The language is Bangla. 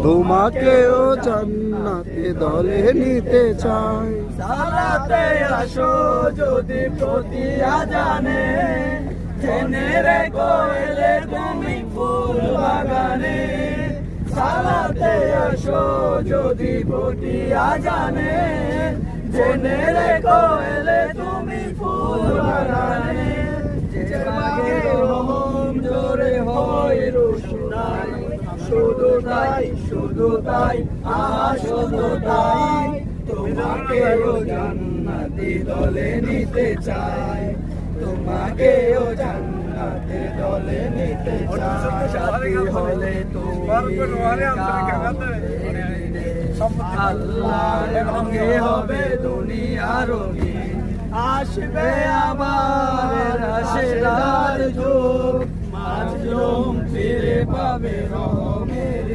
তোমাকেও জান্নাতে দলে নিতে চাই। সালাতে আসো যদি প্রতি আজানে, জেনে রেখো এলে তুমি ফুল বাগানে। সালাতে আসো যদি প্রতি আজানে, জেনে রেখো এলে তুমি ফুল বাগানে। যে মাগে রহম জোরে হয় রোশনাই, শুধু তাই শুধু তাই শুধু তাই, তোমাকেও জান্নাতে দলে নিতে চাই। তোমাকেও জান্নাতে দলে নিতে চাই। সাথী হলে তুমি আল্লাহর রঙে হবে দুনিয়া রঙিন। আসবে আবার আশিরার যুগ, মাজলুম ফিরে পাবে রহমের